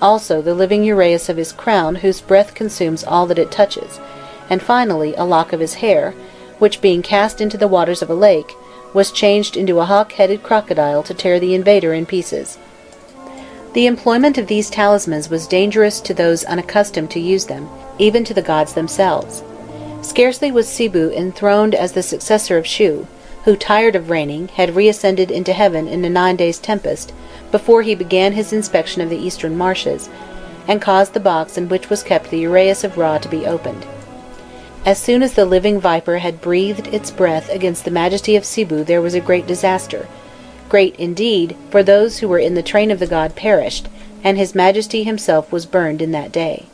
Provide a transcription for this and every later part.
also the living uraeus of his crown, whose breath consumes all that it touches, and finally a lock of his hair, which, being cast into the waters of a lake, was changed into a hawk-headed crocodile to tear the invader in pieces. The employment of these talismans was dangerous to those unaccustomed to use them, even to the gods themselves. Scarcely was Sibu enthroned as the successor of Shu, who, tired of reigning, had reascended into heaven in a 9 days' tempest, before he began his inspection of the eastern marshes, and caused the box in which was kept the uraeus of Ra to be opened. As soon as the living viper had breathed its breath against the majesty of Sibu, there was a great disaster. Great, indeed, for those who were in the train of the god perished, and his majesty himself was burned in that day.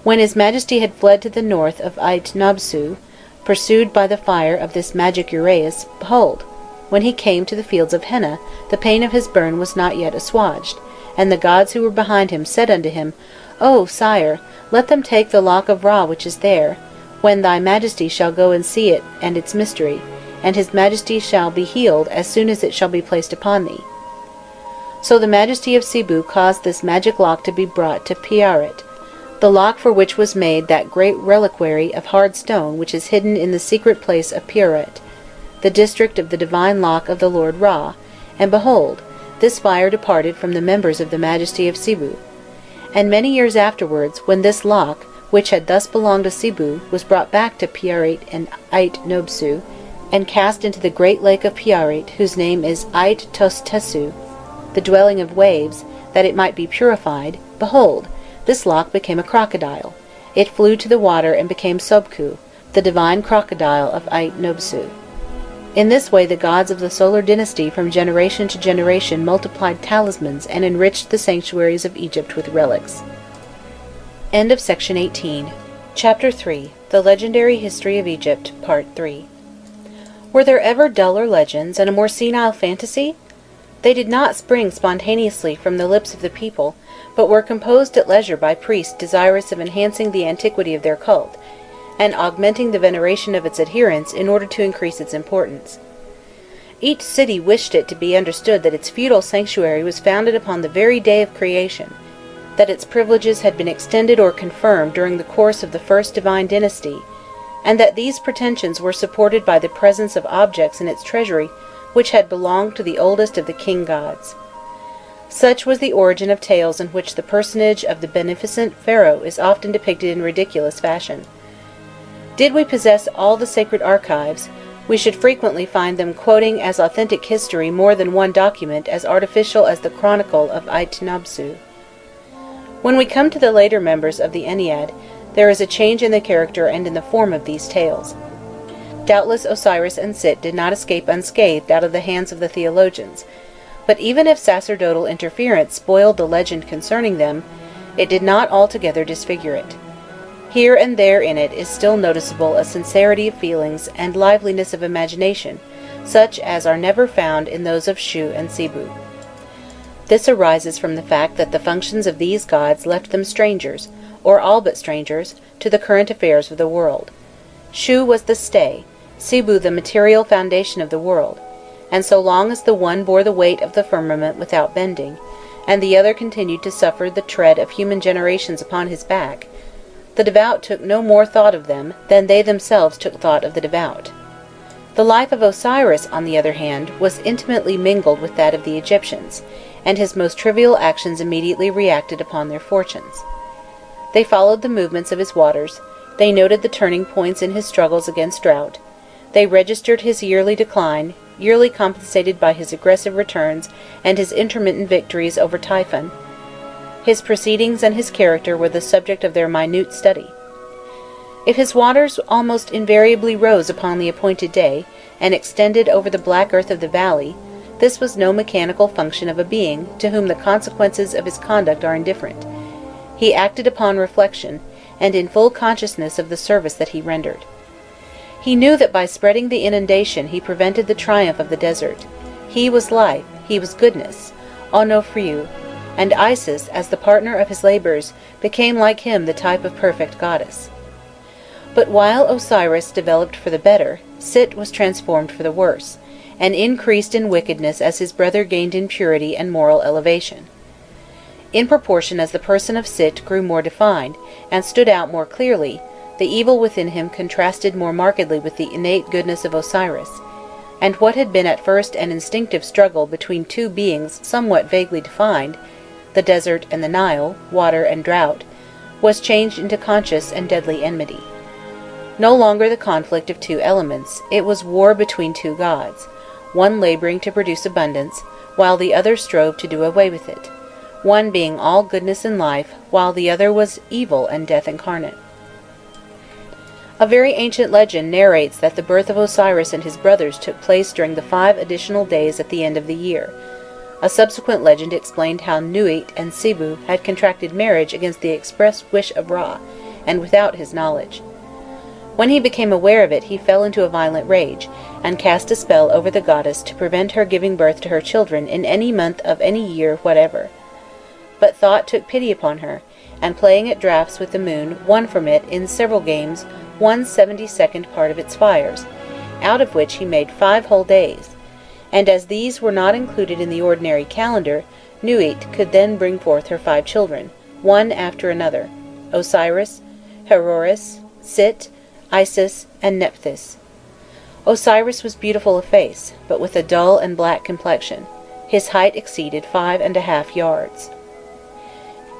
When his majesty had fled to the north of Ait-Nobsu, pursued by the fire of this magic uraeus, behold, when he came to the fields of Henna, the pain of his burn was not yet assuaged, and the gods who were behind him said unto him, O sire, let them take the lock of Ra which is there, when thy majesty shall go and see it and its mystery, and his majesty shall be healed as soon as it shall be placed upon thee. So the majesty of Sibu caused this magic lock to be brought to Piarit, the lock for which was made that great reliquary of hard stone which is hidden in the secret place of Piarit, the district of the divine lock of the Lord Ra, and behold, this fire departed from the members of the majesty of Sibu. And many years afterwards, when this lock, which had thus belonged to Sibu, was brought back to Piarit and Ait-Nobsu, and cast into the great lake of Piarit, whose name is Ait-Tostesu, the dwelling of waves, that it might be purified, behold, this lock became a crocodile. It flew to the water and became Sobku, the divine crocodile of Ait-Nobsu. In this way the gods of the solar dynasty from generation to generation multiplied talismans and enriched the sanctuaries of Egypt with relics. End of section 18. Chapter 3. The Legendary History of Egypt, Part 3. Were there ever duller legends and a more senile fantasy? They did not spring spontaneously from the lips of the people, but were composed at leisure by priests desirous of enhancing the antiquity of their cult, and augmenting the veneration of its adherents in order to increase its importance. Each city wished it to be understood that its feudal sanctuary was founded upon the very day of creation, that its privileges had been extended or confirmed during the course of the first divine dynasty, and that these pretensions were supported by the presence of objects in its treasury which had belonged to the oldest of the king gods. Such was the origin of tales in which the personage of the beneficent pharaoh is often depicted in ridiculous fashion. Did we possess all the sacred archives, we should frequently find them quoting as authentic history more than one document as artificial as the chronicle of Ait-Nobsu. When we come to the later members of the Ennead, there is a change in the character and in the form of these tales. Doubtless Osiris and Sit did not escape unscathed out of the hands of the theologians, but even if sacerdotal interference spoiled the legend concerning them, it did not altogether disfigure it. Here and there in it is still noticeable a sincerity of feelings and liveliness of imagination, such as are never found in those of Shu and Sibu. This arises from the fact that the functions of these gods left them strangers, or all but strangers, to the current affairs of the world. Shu was the stay, Sibu the material foundation of the world, and so long as the one bore the weight of the firmament without bending, and the other continued to suffer the tread of human generations upon his back, the devout took no more thought of them than they themselves took thought of the devout. The life of Osiris, on the other hand, was intimately mingled with that of the Egyptians, and his most trivial actions immediately reacted upon their fortunes. They followed the movements of his waters, they noted the turning points in his struggles against drought, they registered his yearly decline, yearly compensated by his aggressive returns and his intermittent victories over Typhon. His proceedings and his character were the subject of their minute study. If his waters almost invariably rose upon the appointed day, and extended over the black earth of the valley, this was no mechanical function of a being to whom the consequences of his conduct are indifferent. He acted upon reflection, and in full consciousness of the service that he rendered. He knew that by spreading the inundation he prevented the triumph of the desert. He was life, he was goodness, Onofriu, and Isis, as the partner of his labours, became like him the type of perfect goddess. But while Osiris developed for the better, Sit was transformed for the worse, and increased in wickedness as his brother gained in purity and moral elevation. In proportion as the person of Sit grew more defined, and stood out more clearly, the evil within him contrasted more markedly with the innate goodness of Osiris, and what had been at first an instinctive struggle between two beings somewhat vaguely defined, the desert and the Nile, water and drought, was changed into conscious and deadly enmity. No longer the conflict of two elements, it was war between two gods, one labouring to produce abundance, while the other strove to do away with it, one being all goodness and life, while the other was evil and death incarnate. A very ancient legend narrates that the birth of Osiris and his brothers took place during the 5 additional days at the end of the year. A subsequent legend explained how Nuit and Sibu had contracted marriage against the express wish of Ra, and without his knowledge. When he became aware of it, he fell into a violent rage, and cast a spell over the goddess to prevent her giving birth to her children in any month of any year whatever. But Thought took pity upon her, and playing at draughts with the moon, won from it, in several games, 1/72nd part of its fires, out of which he made 5 whole days, and as these were not included in the ordinary calendar, Nuit could then bring forth her 5 children, one after another, Osiris, Heroris, Sit, Isis, and Nephthys. Osiris was beautiful of face, but with a dull and black complexion. His height exceeded 5½ yards.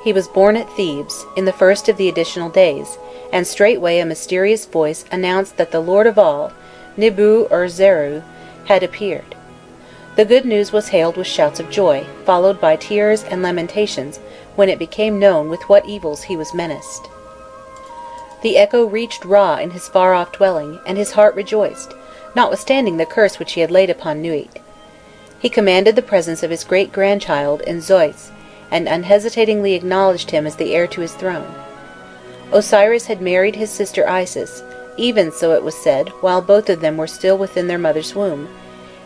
He was born at Thebes, in the first of the additional days, and straightway a mysterious voice announced that the Lord of all, Nibu-Urzeru, had appeared. The good news was hailed with shouts of joy, followed by tears and lamentations, when it became known with what evils he was menaced. The echo reached Ra in his far-off dwelling, and his heart rejoiced, notwithstanding the curse which he had laid upon Nuit. He commanded the presence of his great-grandchild in Zeus, and unhesitatingly acknowledged him as the heir to his throne. Osiris had married his sister Isis, even, so it was said, while both of them were still within their mother's womb,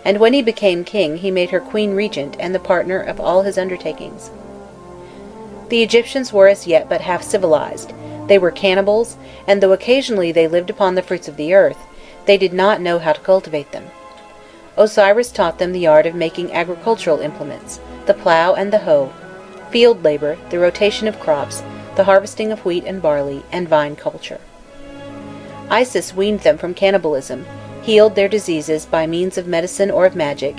and when he became king he made her queen regent and the partner of all his undertakings. The Egyptians were as yet but half civilized. They were cannibals, and though occasionally they lived upon the fruits of the earth, they did not know how to cultivate them. Osiris taught them the art of making agricultural implements, the plough and the hoe, field labour, the rotation of crops, the harvesting of wheat and barley, and vine culture. Isis weaned them from cannibalism, healed their diseases by means of medicine or of magic,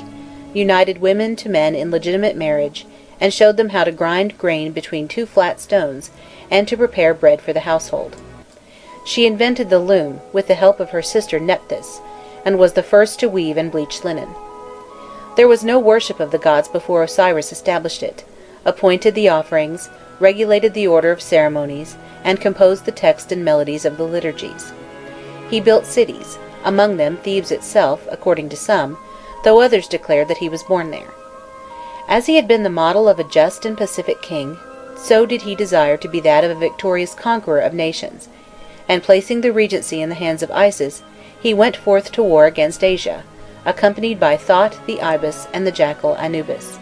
united women to men in legitimate marriage, and showed them how to grind grain between 2 flat stones, and to prepare bread for the household. She invented the loom, with the help of her sister Nephthys, and was the first to weave and bleach linen. There was no worship of the gods before Osiris established it, appointed the offerings, regulated the order of ceremonies, and composed the text and melodies of the liturgies. He built cities, among them Thebes itself, according to some, though others declared that he was born there. As he had been the model of a just and pacific king, so did he desire to be that of a victorious conqueror of nations, and placing the regency in the hands of Isis, he went forth to war against Asia, accompanied by Thought the Ibis and the jackal Anubis.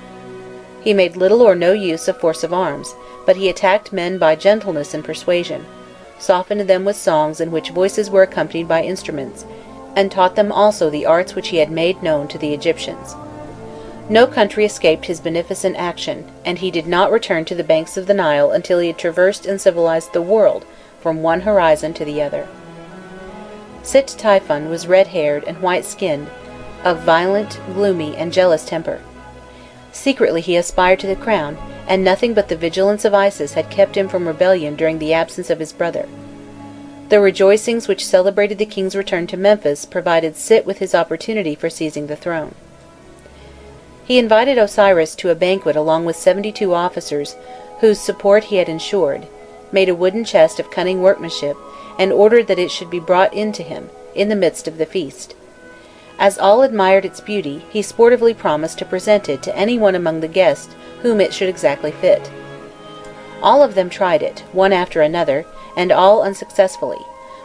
He made little or no use of force of arms, but he attacked men by gentleness and persuasion, softened them with songs in which voices were accompanied by instruments, and taught them also the arts which he had made known to the Egyptians. No country escaped his beneficent action, and he did not return to the banks of the Nile until he had traversed and civilized the world from one horizon to the other. Sit Typhon was red-haired and white-skinned, of violent, gloomy, and jealous temper. Secretly he aspired to the crown, and nothing but the vigilance of Isis had kept him from rebellion during the absence of his brother. The rejoicings which celebrated the king's return to Memphis provided Sit with his opportunity for seizing the throne. He invited Osiris to a banquet along with 72 officers, whose support he had ensured, made a wooden chest of cunning workmanship, and ordered that it should be brought in to him, in the midst of the feast. As all admired its beauty, he sportively promised to present it to any one among the guests whom it should exactly fit. All of them tried it, one after another, and all unsuccessfully,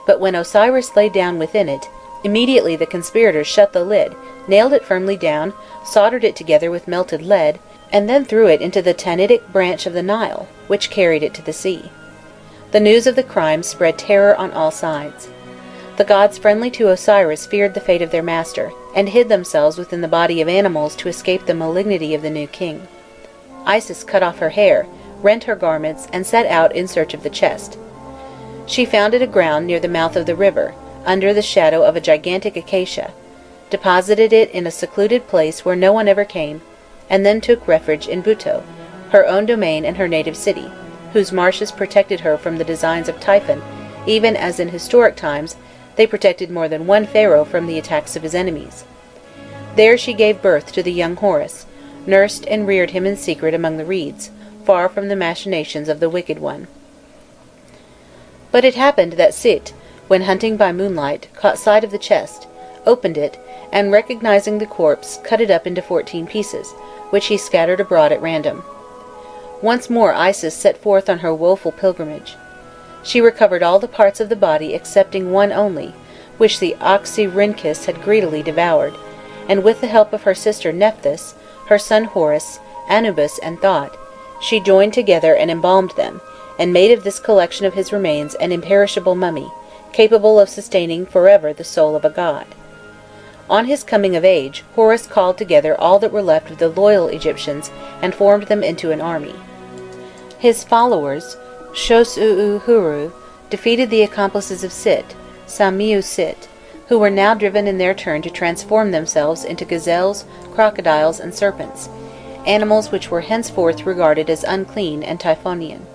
but when Osiris lay down within it, immediately the conspirators shut the lid, nailed it firmly down, soldered it together with melted lead, and then threw it into the Tanitic branch of the Nile, which carried it to the sea. The news of the crime spread terror on all sides. The gods friendly to Osiris feared the fate of their master, and hid themselves within the body of animals to escape the malignity of the new king. Isis cut off her hair, rent her garments, and set out in search of the chest. She found it aground near the mouth of the river, under the shadow of a gigantic acacia, deposited it in a secluded place where no one ever came, and then took refuge in Buto, her own domain and her native city, whose marshes protected her from the designs of Typhon, even as in historic times they protected more than one pharaoh from the attacks of his enemies. There she gave birth to the young Horus, nursed and reared him in secret among the reeds, far from the machinations of the wicked one. But it happened that Sit, when hunting by moonlight, caught sight of the chest, opened it, and recognizing the corpse, cut it up into 14 pieces, which he scattered abroad at random. Once more Isis set forth on her woeful pilgrimage. She recovered all the parts of the body excepting one only, which the Oxyrhynchus had greedily devoured, and with the help of her sister Nephthys, her son Horus, Anubis, and Thot, she joined together and embalmed them, and made of this collection of his remains an imperishable mummy, capable of sustaining forever the soul of a god. On his coming of age, Horus called together all that were left of the loyal Egyptians and formed them into an army. His followers, Shos-u-huru, defeated the accomplices of Sit, Samiu-Sit, who were now driven in their turn to transform themselves into gazelles, crocodiles, and serpents, animals which were henceforth regarded as unclean and Typhonian.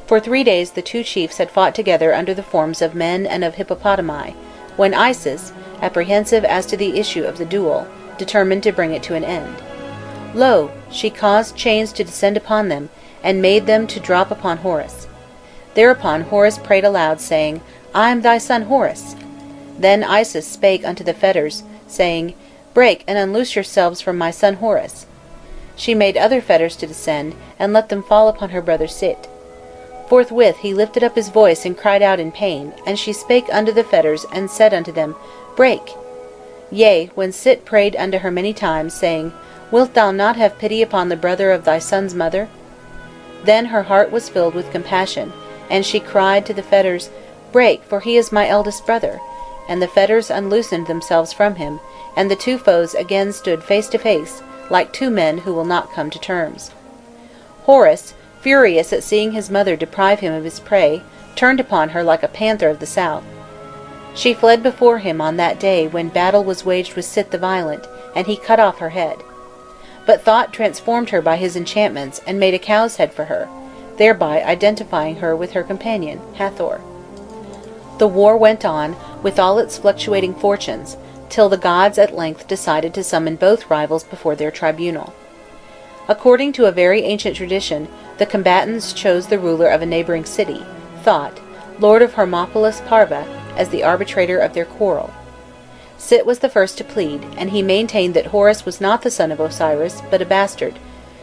For 3 days the two chiefs had fought together under the forms of men and of hippopotami, when Isis, apprehensive as to the issue of the duel, determined to bring it to an end. Lo! She caused chains to descend upon them, and made them to drop upon Horus. Thereupon Horus prayed aloud, saying, I am thy son Horus. Then Isis spake unto the fetters, saying, Break and unloose yourselves from my son Horus. She made other fetters to descend, and let them fall upon her brother Sit. Forthwith he lifted up his voice and cried out in pain, and she spake unto the fetters, and said unto them, Break! Yea, when Sit prayed unto her many times, saying, Wilt thou not have pity upon the brother of thy son's mother? Then her heart was filled with compassion, and she cried to the fetters, Break, for he is my eldest brother. And the fetters unloosened themselves from him, and the two foes again stood face to face, like two men who will not come to terms. Horus, furious at seeing his mother deprive him of his prey, turned upon her like a panther of the south. She fled before him on that day when battle was waged with Sit the Violent, and he cut off her head. But Thot transformed her by his enchantments, and made a cow's head for her, thereby identifying her with her companion, Hathor. The war went on, with all its fluctuating fortunes, till the gods at length decided to summon both rivals before their tribunal. According to a very ancient tradition, the combatants chose the ruler of a neighbouring city, Thot, lord of Hermopolis Parva, as the arbitrator of their quarrel. Sit was the first to plead, and he maintained that Horus was not the son of Osiris, but a bastard,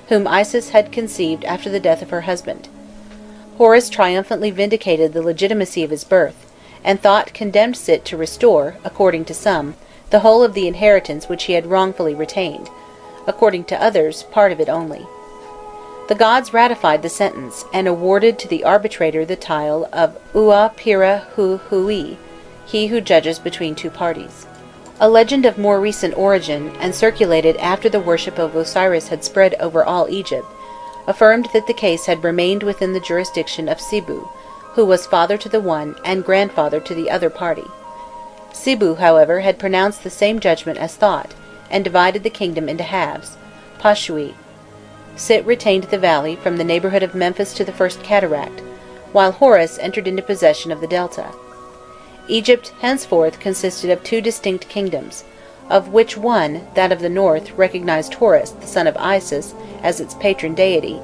whom Isis had conceived after the death of her husband. Horus triumphantly vindicated the legitimacy of his birth, and Thot condemned Sit to restore, according to some, the whole of the inheritance which he had wrongfully retained, according to others, part of it only. The gods ratified the sentence, and awarded to the arbitrator the title of Ua Pira Hu Hui, he who judges between two parties. A legend of more recent origin, and circulated after the worship of Osiris had spread over all Egypt, affirmed that the case had remained within the jurisdiction of Sibu, who was father to the one and grandfather to the other party. Sibu, however, had pronounced the same judgment as Thot, and divided the kingdom into halves, Pashui. Sit retained the valley from the neighbourhood of Memphis to the first cataract, while Horus entered into possession of the delta. Egypt henceforth consisted of two distinct kingdoms, of which one, that of the north, recognized Horus, the son of Isis, as its patron deity,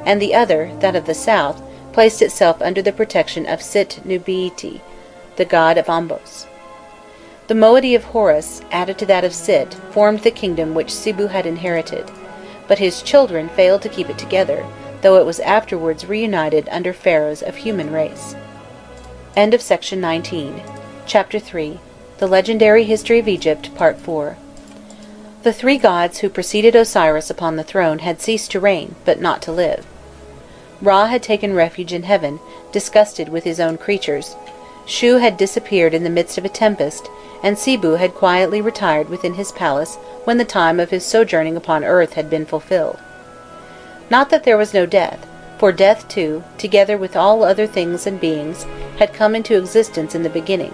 and the other, that of the south, placed itself under the protection of Sit-Nubiiti, the god of Ombos. The moiety of Horus, added to that of Sit, formed the kingdom which Sibu had inherited, but his children failed to keep it together, though it was afterwards reunited under pharaohs of human race. End of section 19. Chapter 3. The Legendary History of Egypt, Part 4. The three gods who preceded Osiris upon the throne had ceased to reign, but not to live. Ra had taken refuge in heaven, disgusted with his own creatures. Shu had disappeared in the midst of a tempest, and Sibu had quietly retired within his palace when the time of his sojourning upon earth had been fulfilled. Not that there was no death, For death too, together with all other things and beings, had come into existence in the beginning,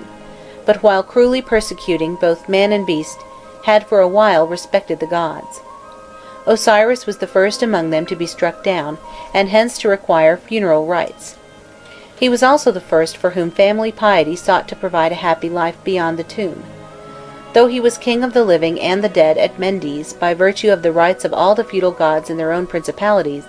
but while cruelly persecuting both man and beast, had for a while respected the gods. Osiris was the first among them to be struck down, and hence to require funeral rites. He was also the first for whom family piety sought to provide a happy life beyond the tomb. Though he was king of the living and the dead at Mendes by virtue of the rights of all the feudal gods in their own principalities,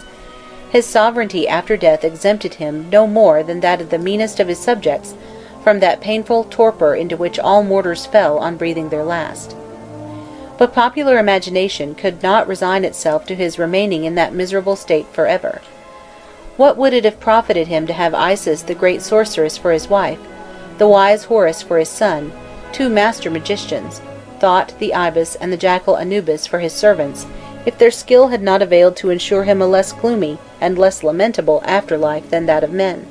his sovereignty after death exempted him no more than that of the meanest of his subjects from that painful torpor into which all mortals fell on breathing their last. But popular imagination could not resign itself to his remaining in that miserable state for ever. What would it have profited him to have Isis the great sorceress for his wife, the wise Horus for his son, two master magicians, Thought the ibis and the jackal Anubis for his servants, if their skill had not availed to ensure him a less gloomy and less lamentable afterlife than that of men?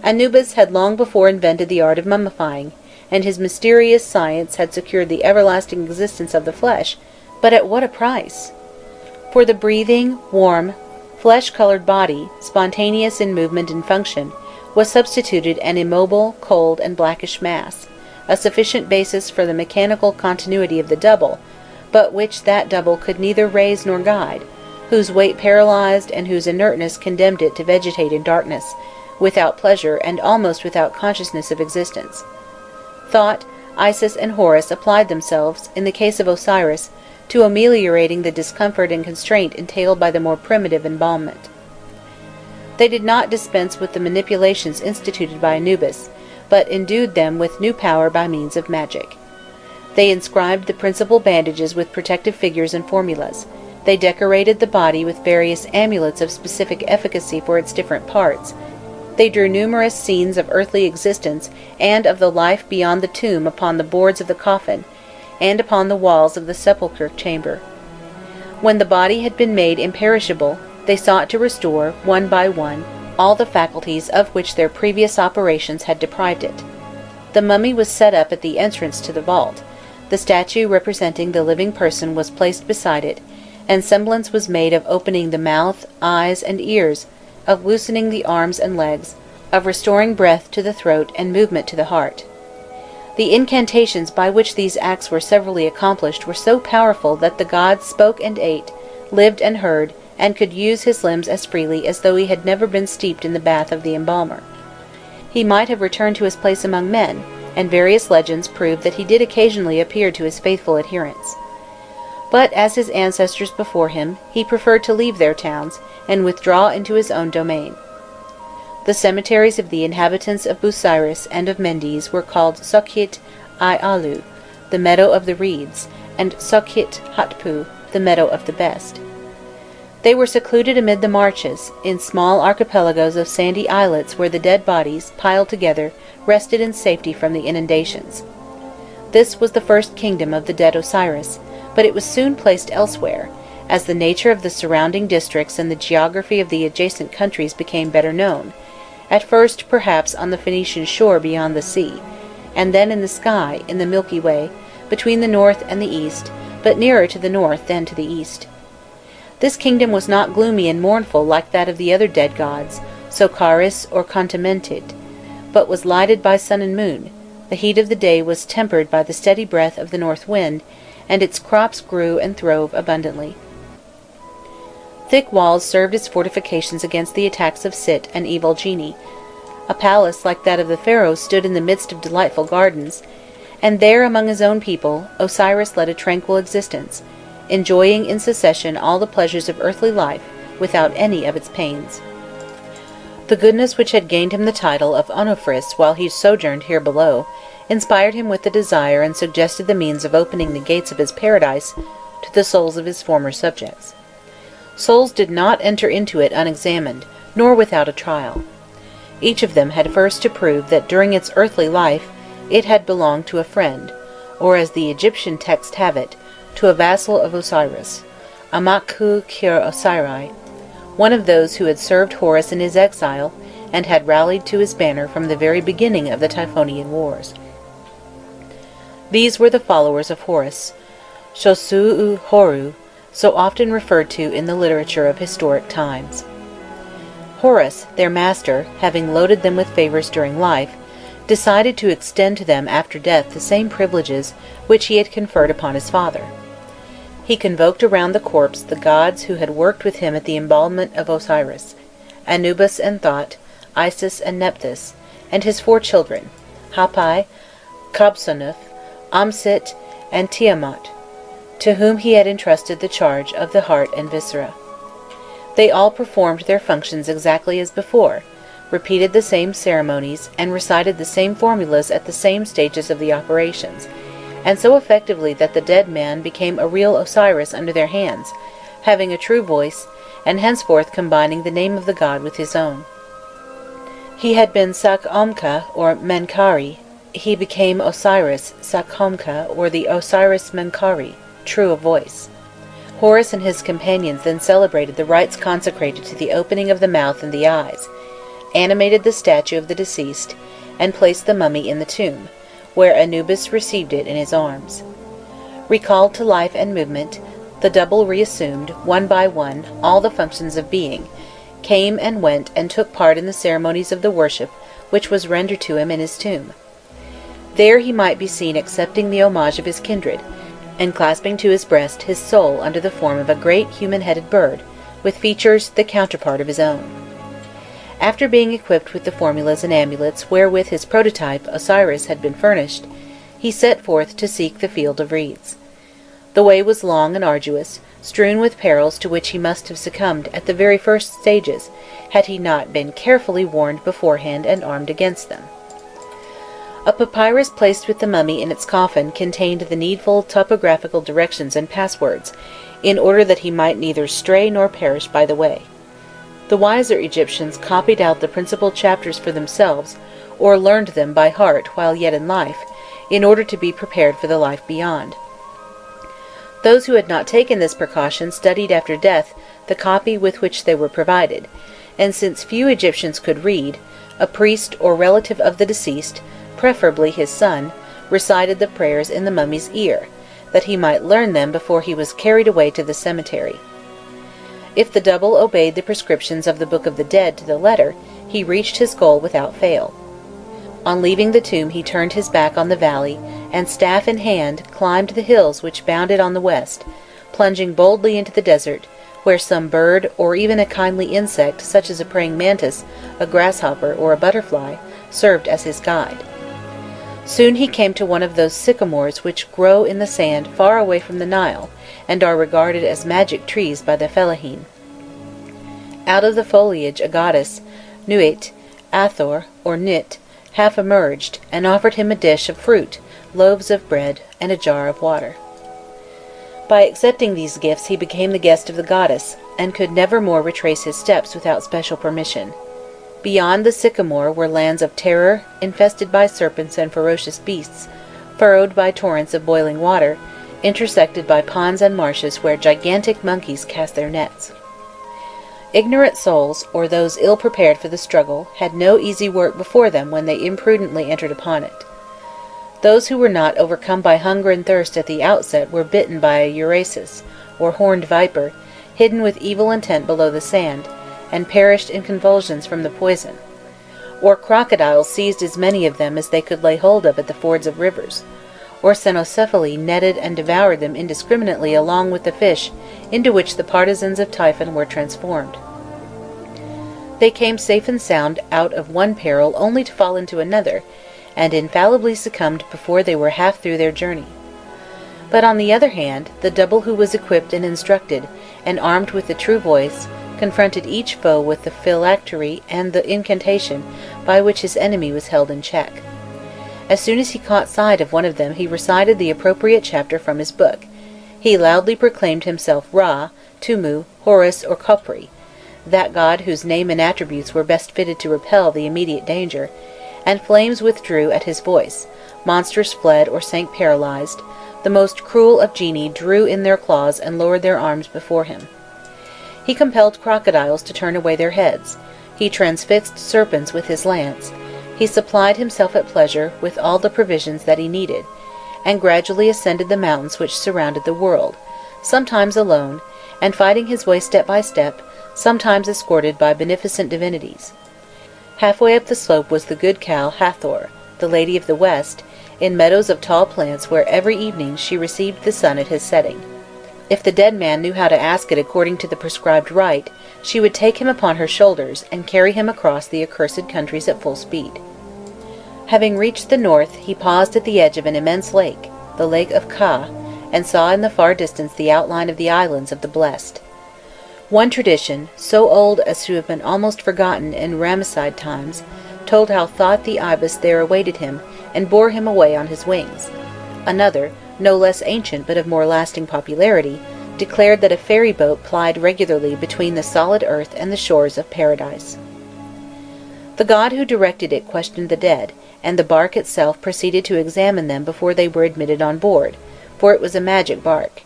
Anubis had long before invented the art of mummifying, and his mysterious science had secured the everlasting existence of the flesh, but at what a price! For the breathing, warm, flesh-colored body, spontaneous in movement and function, was substituted an immobile, cold, and blackish mass, a sufficient basis for the mechanical continuity of the double, but which that double could neither raise nor guide, whose weight paralyzed and whose inertness condemned it to vegetate in darkness, without pleasure and almost without consciousness of existence. Thought, Isis, and Horus applied themselves, in the case of Osiris, to ameliorating the discomfort and constraint entailed by the more primitive embalmment. They did not dispense with the manipulations instituted by Anubis, but endued them with new power by means of magic. They inscribed the principal bandages with protective figures and formulas. They decorated the body with various amulets of specific efficacy for its different parts. They drew numerous scenes of earthly existence and of the life beyond the tomb upon the boards of the coffin, and upon the walls of the sepulchre chamber. When the body had been made imperishable, they sought to restore, one by one, all the faculties of which their previous operations had deprived it. The mummy was set up at the entrance to the vault, the statue representing the living person was placed beside it, and semblance was made of opening the mouth, eyes, and ears, of loosening the arms and legs, of restoring breath to the throat and movement to the heart. The incantations by which these acts were severally accomplished were so powerful that the god spoke and ate, lived and heard, and could use his limbs as freely as though he had never been steeped in the bath of the embalmer. He might have returned to his place among men, and various legends prove that he did occasionally appear to his faithful adherents. But, as his ancestors before him, he preferred to leave their towns, and withdraw into his own domain. The cemeteries of the inhabitants of Busiris and of Mendes were called Sokhit Alu, the meadow of the reeds, and Sokhit Hatpu, the meadow of the best. They were secluded amid the marshes, in small archipelagos of sandy islets where the dead bodies, piled together, rested in safety from the inundations. This was the first kingdom of the dead Osiris, but it was soon placed elsewhere, as the nature of the surrounding districts and the geography of the adjacent countries became better known, at first perhaps on the Phoenician shore beyond the sea, and then in the sky, in the Milky Way, between the north and the east, but nearer to the north than to the east. This kingdom was not gloomy and mournful like that of the other dead gods, Sokaris or Contimented, but was lighted by sun and moon. The heat of the day was tempered by the steady breath of the north wind, and its crops grew and throve abundantly. Thick walls served as fortifications against the attacks of Sit and evil genii. A palace like that of the pharaohs stood in the midst of delightful gardens, and there among his own people Osiris led a tranquil existence, enjoying in succession all the pleasures of earthly life, without any of its pains. The goodness which had gained him the title of Onofris while he sojourned here below, inspired him with the desire and suggested the means of opening the gates of his paradise to the souls of his former subjects. Souls did not enter into it unexamined, nor without a trial. Each of them had first to prove that during its earthly life it had belonged to a friend, or as the Egyptian texts have it, to a vassal of Osiris, Amakhu Kir Osiri, one of those who had served Horus in his exile, and had rallied to his banner from the very beginning of the Typhonian Wars. These were the followers of Horus, Shosu'u Horu, so often referred to in the literature of historic times. Horus, their master, having loaded them with favors during life, decided to extend to them after death the same privileges which he had conferred upon his father. He convoked around the corpse the gods who had worked with him at the embalmment of Osiris, Anubis and Thot, Isis and Nephthys, and his 4 children, Hapi, Kabsonuth, Amsit, and Tiamat, to whom he had entrusted the charge of the heart and viscera. They all performed their functions exactly as before, repeated the same ceremonies, and recited the same formulas at the same stages of the operations, and so effectively that the dead man became a real Osiris under their hands, having a true voice, and henceforth combining the name of the god with his own. He had been Sakhomka or Menkari, he became Osiris Sakhomka or the Osiris Menkari, true of voice. Horus and his companions then celebrated the rites consecrated to the opening of the mouth and the eyes, animated the statue of the deceased, and placed the mummy in the tomb, where Anubis received it in his arms. Recalled to life and movement, the double reassumed, one by one, all the functions of being, came and went and took part in the ceremonies of the worship which was rendered to him in his tomb. There he might be seen accepting the homage of his kindred, and clasping to his breast his soul under the form of a great human-headed bird, with features the counterpart of his own. After being equipped with the formulas and amulets wherewith his prototype, Osiris, had been furnished, he set forth to seek the field of reeds. The way was long and arduous, strewn with perils to which he must have succumbed at the very first stages, had he not been carefully warned beforehand and armed against them. A papyrus placed with the mummy in its coffin contained the needful topographical directions and passwords, in order that he might neither stray nor perish by the way. The wiser Egyptians copied out the principal chapters for themselves, or learned them by heart while yet in life, in order to be prepared for the life beyond. Those who had not taken this precaution studied after death the copy with which they were provided, and since few Egyptians could read, a priest or relative of the deceased, preferably his son, recited the prayers in the mummy's ear, that he might learn them before he was carried away to the cemetery. If the double obeyed the prescriptions of the Book of the Dead to the letter, he reached his goal without fail. On leaving the tomb he turned his back on the valley, and staff in hand climbed the hills which bounded on the west, plunging boldly into the desert, where some bird, or even a kindly insect such as a praying mantis, a grasshopper, or a butterfly, served as his guide. Soon he came to one of those sycamores which grow in the sand far away from the Nile, and are regarded as magic trees by the Fellahin. Out of the foliage a goddess, Nuit, Athor, or Nit, half emerged, and offered him a dish of fruit, loaves of bread, and a jar of water. By accepting these gifts he became the guest of the goddess, and could never more retrace his steps without special permission. Beyond the sycamore were lands of terror, infested by serpents and ferocious beasts, furrowed by torrents of boiling water, intersected by ponds and marshes where gigantic monkeys cast their nets. Ignorant souls, or those ill-prepared for the struggle, had no easy work before them when they imprudently entered upon it. Those who were not overcome by hunger and thirst at the outset were bitten by a urasus, or horned viper, hidden with evil intent below the sand, and perished in convulsions from the poison, or crocodiles seized as many of them as they could lay hold of at the fords of rivers, or cynocephaly netted and devoured them indiscriminately along with the fish into which the partisans of Typhon were transformed. They came safe and sound out of one peril only to fall into another, and infallibly succumbed before they were half through their journey. But on the other hand, the double who was equipped and instructed, and armed with the true voice, confronted each foe with the phylactery and the incantation by which his enemy was held in check. As soon as he caught sight of one of them he recited the appropriate chapter from his book. He loudly proclaimed himself Ra, Tumu, Horus, or Khopri, that god whose name and attributes were best fitted to repel the immediate danger, and flames withdrew at his voice, monsters fled or sank paralyzed, the most cruel of genii drew in their claws and lowered their arms before him. He compelled crocodiles to turn away their heads, he transfixed serpents with his lance, he supplied himself at pleasure with all the provisions that he needed, and gradually ascended the mountains which surrounded the world, sometimes alone, and fighting his way step by step, sometimes escorted by beneficent divinities. Halfway up the slope was the good cow Hathor, the Lady of the West, in meadows of tall plants where every evening she received the sun at his setting. If the dead man knew how to ask it according to the prescribed rite, she would take him upon her shoulders and carry him across the accursed countries at full speed. Having reached the north, he paused at the edge of an immense lake, the Lake of Ka, and saw in the far distance the outline of the islands of the blessed. One tradition, so old as to have been almost forgotten in Ramesside times, told how Thoth the ibis there awaited him and bore him away on his wings. Another, no less ancient but of more lasting popularity, declared that a ferry boat plied regularly between the solid earth and the shores of paradise. The god who directed it questioned the dead, and the bark itself proceeded to examine them before they were admitted on board, for it was a magic bark.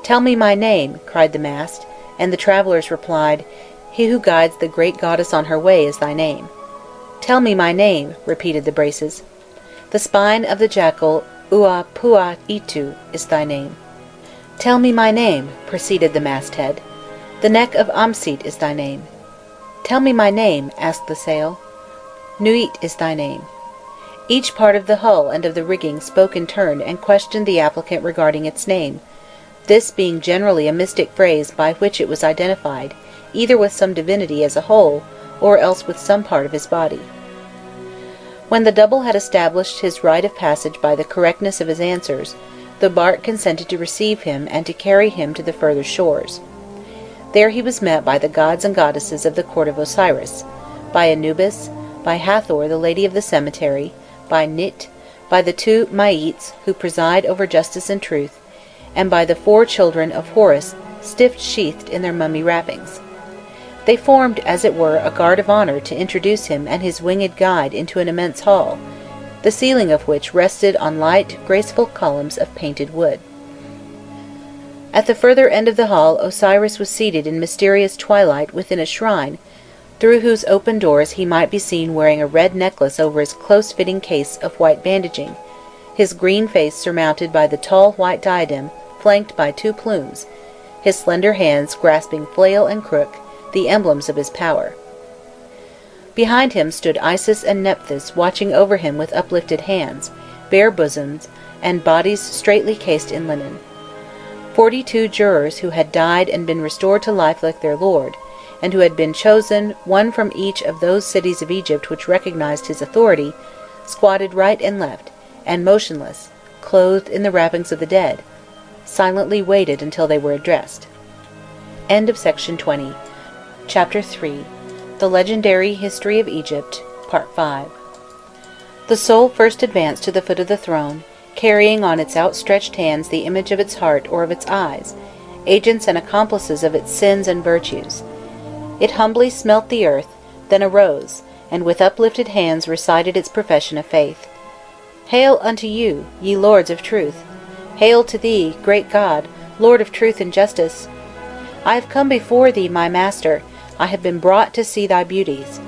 "Tell me my name," cried the mast, and the travellers replied, "He who guides the great goddess on her way is thy name." "Tell me my name," repeated the braces. "The spine of the jackal Ua Pua Itu is thy name." "Tell me my name," proceeded the masthead. "The neck of Amsit is thy name." "Tell me my name," asked the sail. "Nuit is thy name." Each part of the hull and of the rigging spoke in turn and questioned the applicant regarding its name, this being generally a mystic phrase by which it was identified, either with some divinity as a whole, or else with some part of his body. When the double had established his rite of passage by the correctness of his answers, the bark consented to receive him and to carry him to the further shores. There he was met by the gods and goddesses of the court of Osiris, by Anubis, by Hathor the lady of the cemetery, by Nit, by the two Maites who preside over justice and truth, and by the 4 children of Horus stiff-sheathed in their mummy wrappings. They formed, as it were, a guard of honour to introduce him and his winged guide into an immense hall, the ceiling of which rested on light, graceful columns of painted wood. At the further end of the hall Osiris was seated in mysterious twilight within a shrine, through whose open doors he might be seen wearing a red necklace over his close-fitting case of white bandaging, his green face surmounted by the tall white diadem flanked by 2 plumes, his slender hands grasping flail and crook, the emblems of his power. Behind him stood Isis and Nephthys watching over him with uplifted hands, bare bosoms, and bodies straightly cased in linen. 42 jurors who had died and been restored to life like their lord, and who had been chosen, one from each of those cities of Egypt which recognized his authority, squatted right and left, and motionless, clothed in the wrappings of the dead, silently waited until they were addressed. End of section 20. Chapter 3. The Legendary History of Egypt, Part 5. The soul first advanced to the foot of the throne, carrying on its outstretched hands the image of its heart or of its eyes, agents and accomplices of its sins and virtues. It humbly smelt the earth, then arose, and with uplifted hands recited its profession of faith. "Hail unto you, ye lords of truth! Hail to thee, great God, Lord of truth and justice! I have come before thee, my Master, I have been brought to see thy beauties.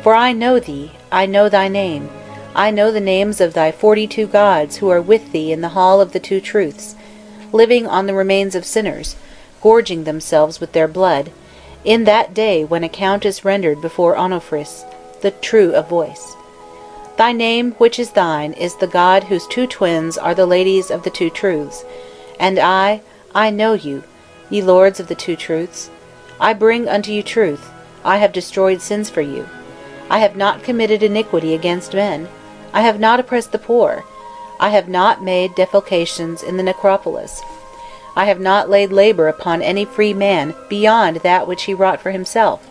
For I know thee, I know thy name, I know the names of thy 42 gods who are with thee in the hall of the 2 truths, living on the remains of sinners, gorging themselves with their blood, in that day when account is rendered before Onofris, the true of voice. Thy name, which is thine, is the God whose 2 twins are the ladies of the 2 truths, and I know you, ye lords of the 2 truths. I bring unto you truth, I have destroyed sins for you. I have not committed iniquity against men, I have not oppressed the poor, I have not made defalcations in the necropolis, I have not laid labour upon any free man beyond that which he wrought for himself.